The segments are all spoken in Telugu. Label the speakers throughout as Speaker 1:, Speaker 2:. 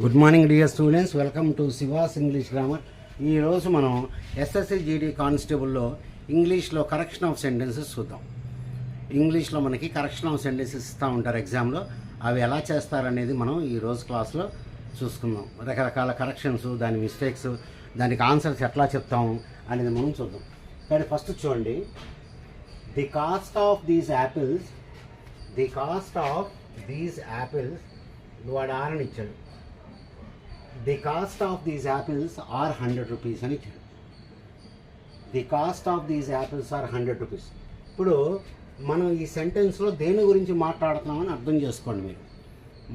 Speaker 1: Good morning dear students, welcome to she was English grammar. ఈరోజు మనం ఎస్ఎస్సి జీడీ కానిస్టేబుల్లో ఇంగ్లీష్లో కరెక్షన్ ఆఫ్ సెంటెన్సెస్ చూద్దాం. ఇంగ్లీష్లో మనకి కరెక్షన్ ఆఫ్ సెంటెన్సెస్ ఇస్తూ ఉంటారు ఎగ్జామ్లో. అవి ఎలా చేస్తారనేది మనం ఈరోజు క్లాస్లో చూసుకుందాం. రకరకాల కరెక్షన్స్, దాని మిస్టేక్స్, దానికి ఆన్సర్స్ ఎట్లా చెప్తాము అనేది మనం చూద్దాం. కానీ ఫస్ట్ చూడండి, the cost of these apples వాడు ఆరని ఇచ్చాడు. The cost of these apples are 100 rupees అని ఇచ్చాడు. The cost of these apples are 100 rupees. ఇప్పుడు మనం ఈ సెంటెన్స్లో దేని గురించి మాట్లాడుతున్నామని అర్థం చేసుకోండి మీరు.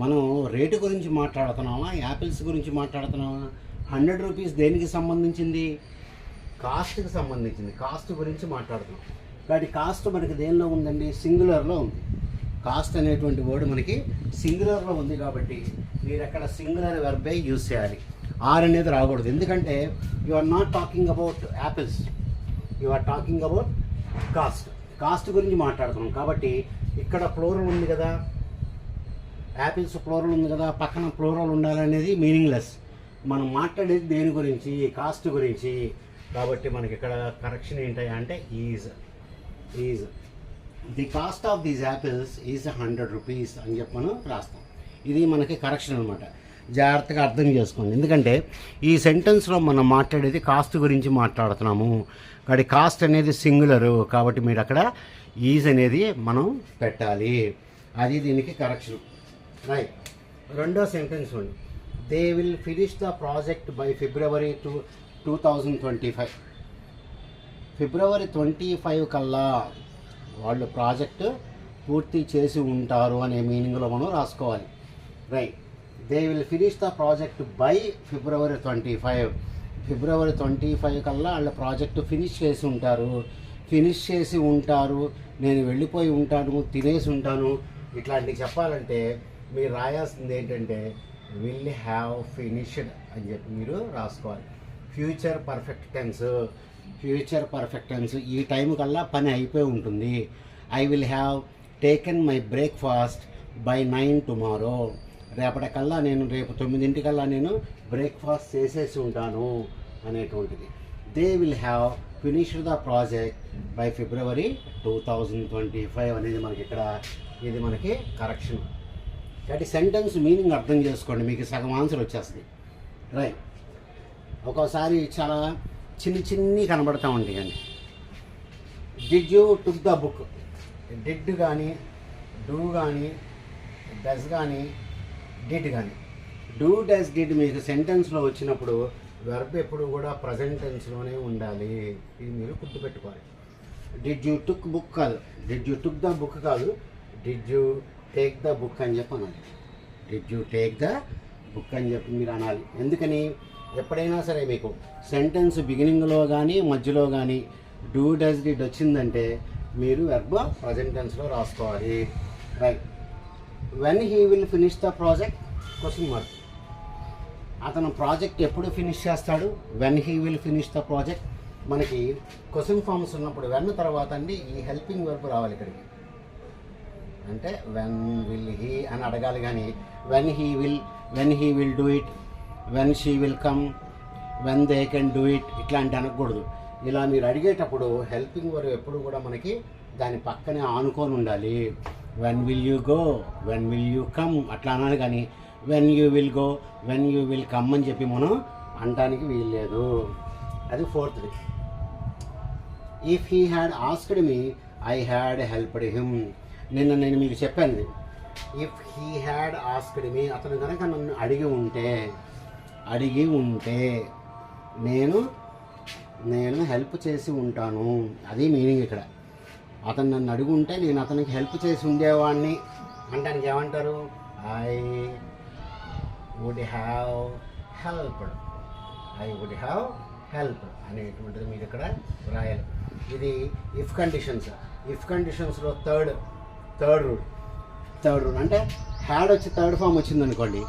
Speaker 1: మనం రేటు గురించి మాట్లాడుతున్నామా, యాపిల్స్ గురించి మాట్లాడుతున్నామా? 100 రూపీస్ దేనికి సంబంధించింది? కాస్ట్కి సంబంధించింది. కాస్ట్ గురించి మాట్లాడుతున్నాం. కాబట్టి కాస్ట్ మనకి దేనిలో ఉందండి? సింగులర్లో ఉంది. కాస్ట్ అనేటువంటి వర్డ్ మనకి సింగులర్లో ఉంది కాబట్టి మీరు అక్కడ సింగులర్ వెర్బే యూజ్ చేయాలి. ఆర్ అనేది రాకూడదు. ఎందుకంటే you are not talking about apples, you are talking about cost గురించి మాట్లాడుతున్నాం. కాబట్టి ఇక్కడ ప్లూరల్ ఉంది కదా, యాపిల్స్ ప్లూరల్ ఉంది కదా, పక్కన ప్లూరల్ ఉండాలనేది మీనింగ్లెస్. మనం మాట్లాడేది దేని గురించి? కాస్ట్ గురించి. కాబట్టి మనకి ఇక్కడ కరెక్షన్ ఏంటి అంటే is the cost of these apples is 100 rupees అని చెప్పి మనం రాస్తాం. ఇది మనకి కరెక్షన్ అనమాట. జాగ్రత్తగా అర్థం చేసుకోండి. ఎందుకంటే ఈ సెంటెన్స్లో మనం మాట్లాడేది కాస్ట్ గురించి మాట్లాడుతున్నాము. కాబట్టి కాస్ట్ అనేది సింగులరు కాబట్టి మీరు అక్కడ ఈజ్ అనేది మనం పెట్టాలి. అది దీనికి కరెక్షన్. రైట్. రెండో సెంటెన్స్ ఉంది, they will finish the project by February 2025. February 25 కల్లా వాళ్ళు ప్రాజెక్టు పూర్తి చేసి ఉంటారు అనే మీనింగ్లో మనం రాసుకోవాలి. Right. They will finish the project by February 25. February 25 కల్లా వాళ్ళ ప్రాజెక్టు ఫినిష్ చేసి ఉంటారు. నేను వెళ్ళిపోయి ఉంటాను, తినేసి ఉంటాను, ఇట్లాంటివి చెప్పాలంటే మీరు రాయాల్సింది ఏంటంటే విల్ హ్యావ్ ఫినిష్డ్ అని చెప్పి మీరు రాసుకోవాలి. ఫ్యూచర్ పర్ఫెక్ట్ టెన్స్ ఈ టైం కల్లా పని అయిపోయి ఉంటుంది. I will have taken my breakfast by 9 tomorrow. రేపటికల్లా రేపు 9 నేను బ్రేక్ఫాస్ట్ చేసేసి ఉంటాను అనేటువంటిది. They will have finished the project by February 2025 అనేది మనకి ఇక్కడ ఇది మనకి కరెక్షన్. కాబట్టి సెంటెన్స్ మీనింగ్ అర్థం చేసుకోండి, మీకు సగం ఆన్సర్ వచ్చేస్తుంది. రైట్. ఒక్కోసారి చాలా చిన్ని కనబడతా ఉంటాయి. కానీ did you took the book, did కానీ, డూ కానీ, డస్ కానీ, డిడ్ కానీ. డూ, డస్, డిడ్ మీకు సెంటెన్స్లో వచ్చినప్పుడు వెర్బ్ ఎప్పుడు కూడా ప్రజెంట్ టెన్స్లోనే ఉండాలి. ఇది మీరు గుర్తుపెట్టుకోవాలి. డిడ్ యూ టుక్ బుక్ కాదు, did you took the book కాదు, did you take the book అని చెప్పి అనాలి. Did you take the book అని చెప్పి మీరు అనాలి. ఎందుకని? ఎప్పుడైనా సరే మీకు సెంటెన్స్ బిగినింగ్లో కానీ మధ్యలో కానీ డూ, డస్, డిడ్ వచ్చిందంటే మీరు వెర్బ్ ప్రజెంట్ టెన్స్లో రాసుకోవాలి. Right. When he will finish the project question mark. అతను ప్రాజెక్ట్ ఎప్పుడు ఫినిష్ చేస్తాడు? When he will finish the project. మనకి క్వశ్చన్ ఫార్మ్స్ ఉన్నప్పుడు వెన్ తర్వాత అండి ఈ హెల్పింగ్ వర్బ్ రావాలి ఇక్కడికి. అంటే వెన్ విల్ హీ అని అడగాలి. కానీ when he will do it, when she will come, when they can do it ఇట్లాంటి అనకూడదు. ఇలా మీరు అడిగేటప్పుడు హెల్పింగ్ వర్బ్ ఎప్పుడు కూడా మనకి దాని పక్కనే ఆనుకొని ఉండాలి. When will you go, when will you come అట్లా అనాలి. కానీ when you will go, when you will come అని చెప్పి మనం అనడానికి వీల్లేదు. అది ఫోర్త్ది. If he had asked me I had helped him. నేను మీకు చెప్పాను, if he had asked me, అతను కనుక నన్ను అడిగి ఉంటే నేను హెల్ప్ చేసి ఉంటాను. అది మీనింగ్ ఇక్కడ. అతను నన్ను అడిగి ఉంటే నేను అతనికి హెల్ప్ చేసి ఉండేవాడిని అంటానికి ఏమంటారు? ఐ వుడ్ హ్యావ్ హెల్ప్డ్ అనేటువంటిది మీరు ఇక్కడ రాయాలి. ఇది ఇఫ్ కండిషన్స్లో థర్డ్ రూల్ అంటే హ్యాడ్ వచ్చి థర్డ్ ఫామ్ వచ్చింది అనుకోండి.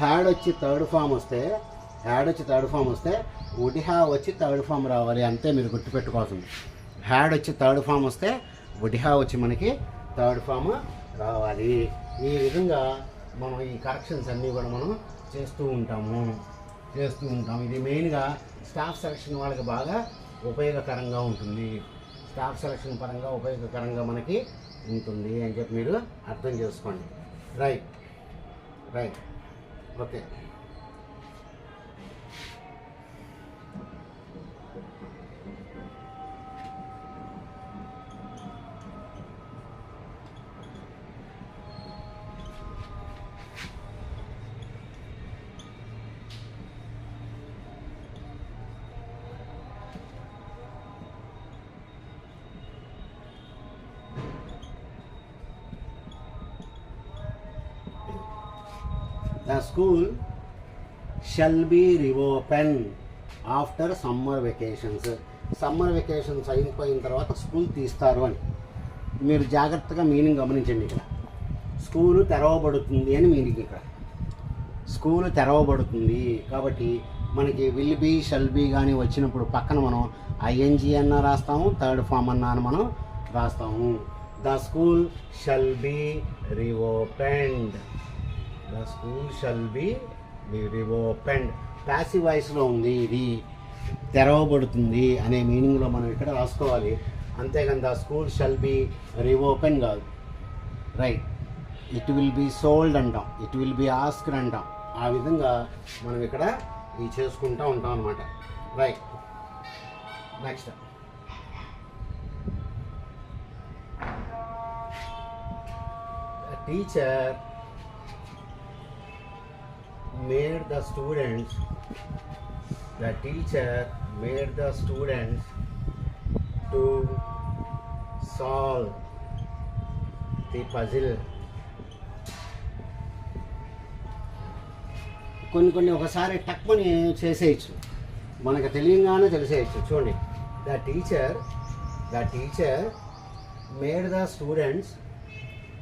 Speaker 1: హ్యాడ్ వచ్చి థర్డ్ ఫామ్ వస్తే వుడ్ హ్యావ్ వచ్చి థర్డ్ ఫామ్ రావాలి. అంతే మీరు గుర్తుపెట్టుకోవాల్సింది. హ్యాడ్ వచ్చి థర్డ్ ఫామ్ వస్తే వుడ్ హ్యావ్ వచ్చి మనకి థర్డ్ ఫామ్ రావాలి. ఈ విధంగా మనం ఈ కరెక్షన్స్ అన్నీ కూడా మనం చేస్తూ ఉంటాము. ఇది మెయిన్గా స్టాఫ్ సెలక్షన్ వాళ్ళకి బాగా ఉపయోగకరంగా ఉంటుంది. స్టాఫ్ సెలక్షన్ పరంగా ఉపయోగకరంగా మనకి ఉంటుంది అని చెప్పి మీరు అర్థం చేసుకోండి. Right. Okay. The school shall be reopened after summer vacations. Summer vacations అయిపోయిన తర్వాత స్కూల్ తీస్తారు అని మీరు జాగ్రత్తగా మీనింగ్ గమనించండి. ఇక్కడ స్కూలు తెరవబడుతుంది అని మీనింగ్. ఇక్కడ స్కూలు తెరవబడుతుంది కాబట్టి మనకి విల్ బీ షల్ బీ కానీ వచ్చినప్పుడు పక్కన మనం ఐఎన్జీ అన్న రాస్తాము, థర్డ్ ఫామ్ అన్న అని మనం రాస్తాము. The school shall be reopened. The school shall be reopened. Passive వాయిస్లో ఉంది. ఇది తెరవబడుతుంది అనే మీనింగ్లో మనం ఇక్కడ రాసుకోవాలి. అంతేగాని the school shall be reopen కాదు. Right. It will be sold అంటాం, ఇట్ విల్ బీ ఆస్క్డ్ అంటాం. ఆ విధంగా మనం ఇక్కడ ఇది చేసుకుంటూ ఉంటాం అన్నమాట. Right. Next teacher made the students to solve the puzzle. కొన్ని ఒకసారి టక్మని చేసేయచ్చు, మనకు తెలియంగానే తెలిసేయచ్చు. చూడండి, the teacher made the students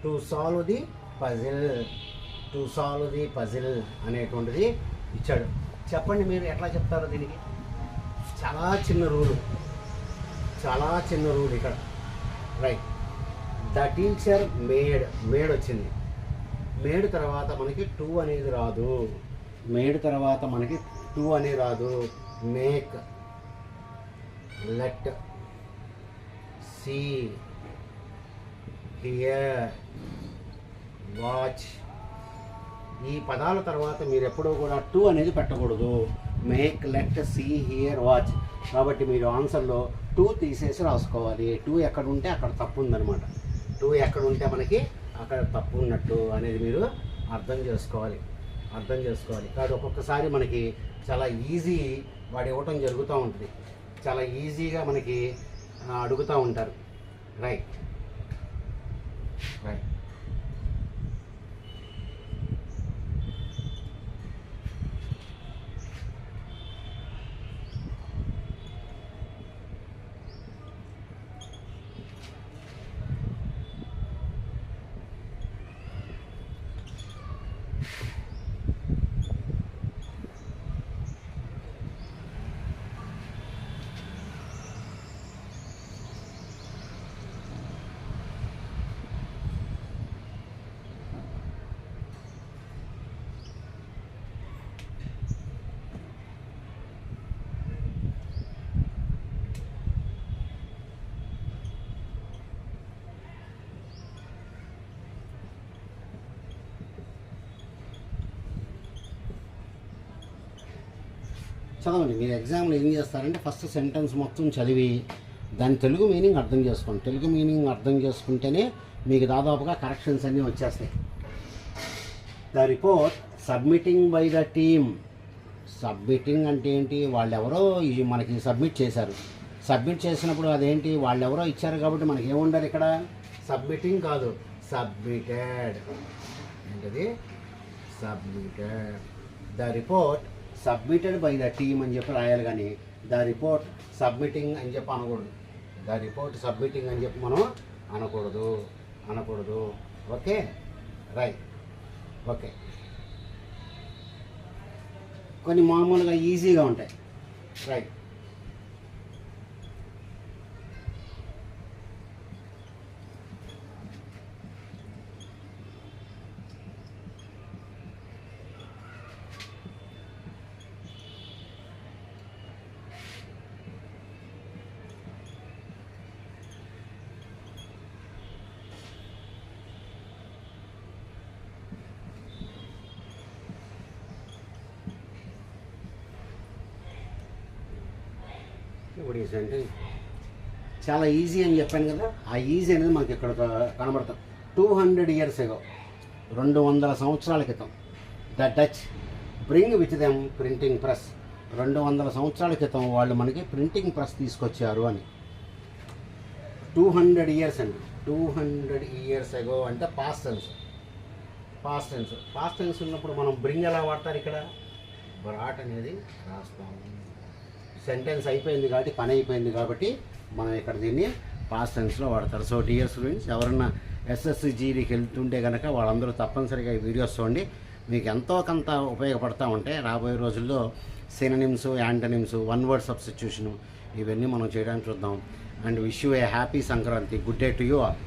Speaker 1: to solve the puzzle అనేటువంటిది ఇచ్చాడు. చెప్పండి మీరు ఎట్లా చెప్తారో దీనికి. చాలా చిన్న రూల్ ఇక్కడ. రైట్. ద టీచర్ మేడ్ వచ్చింది. మేడ్ తర్వాత మనకి టూ అనేది రాదు. Make, let, see, hear, watch, ఈ పదాల తర్వాత మీరు ఎప్పుడూ కూడా టూ అనేది పెట్టకూడదు. Make, let, see, hear, watch. కాబట్టి మీరు ఆన్సర్లో టూ తీసేసి రాసుకోవాలి. టూ ఎక్కడ ఉంటే అక్కడ తప్పు ఉందన్నమాట. టూ ఎక్కడ ఉంటే మనకి అక్కడ తప్పు ఉన్నట్టు అనేది మీరు అర్థం చేసుకోవాలి. కాబట్టి ఒక్కొక్కసారి మనకి చాలా ఈజీ వాడు ఇవ్వటం జరుగుతూ ఉంటుంది. చాలా ఈజీగా మనకి అడుగుతూ ఉంటారు. రైట్. చదవండి. మీరు ఎగ్జామ్లో ఏం చేస్తారంటే ఫస్ట్ సెంటెన్స్ మొత్తం చదివి దాని తెలుగు మీనింగ్ అర్థం చేసుకోండి. తెలుగు మీనింగ్ అర్థం చేసుకుంటేనే మీకు దాదాపుగా కరెక్షన్స్ అన్నీ వచ్చేస్తాయి. The report submitting by the team. Submitting అంటే ఏంటి? వాళ్ళెవరో మనకి సబ్మిట్ చేశారు. సబ్మిట్ చేసినప్పుడు అదేంటి? వాళ్ళెవరో ఇచ్చారు కాబట్టి మనకి ఏముండాలి ఇక్కడ? సబ్మిటింగ్ కాదు, సబ్మిటెడ్. ఏంటది? Submitted. The report submitted by the team అని చెప్పి రాయాలి, కానీ ద రిపోర్ట్ సబ్మిటింగ్ అని చెప్పి అనకూడదు. ద రిపోర్ట్ సబ్మిటింగ్ అని చెప్పి మనం అనకూడదు. Okay, right. ఓకే, కొన్ని మామూలుగా ఈజీగా ఉంటాయి. రైట్. ఇప్పుడు అంటే చాలా ఈజీ అని చెప్పాను కదా, ఆ ఈజీ అనేది మనకి ఇక్కడ కనబడతాం. 200 years ago, 200 సంవత్సరాల క్రితం, the Dutch bring with them printing press. 200 సంవత్సరాల క్రితం వాళ్ళు మనకి ప్రింటింగ్ ప్రెస్ తీసుకొచ్చారు అని. 200 years అండి. 200 years ago అంటే పాస్ట్ టెన్స్. పాస్ట్ టెన్స్ ఉన్నప్పుడు మనం బ్రింగ్ ఎలా వాడతారు? ఇక్కడ బ్రాట్ అనేది రాస్తాము. సెంటెన్స్ అయిపోయింది కాబట్టి, పని అయిపోయింది కాబట్టి మనం ఇక్కడ దీన్ని పాస్ట్ టెన్స్లో వాడతారు. సో డియర్ స్టూడెంట్స్, ఎవరన్నా ఎస్ఎస్సిజిడికి వెళ్తుంటే కనుక వాళ్ళందరూ తప్పనిసరిగా ఈ వీడియోస్ చూడండి. మీకు ఎంతో కొంత ఉపయోగపడతా ఉంటాయి. రాబోయే రోజుల్లో synonyms, antonyms, one word substitution ఇవన్నీ మనం చేయడానికి చూద్దాం. And wish you A happy Sankranti. Good day to you all.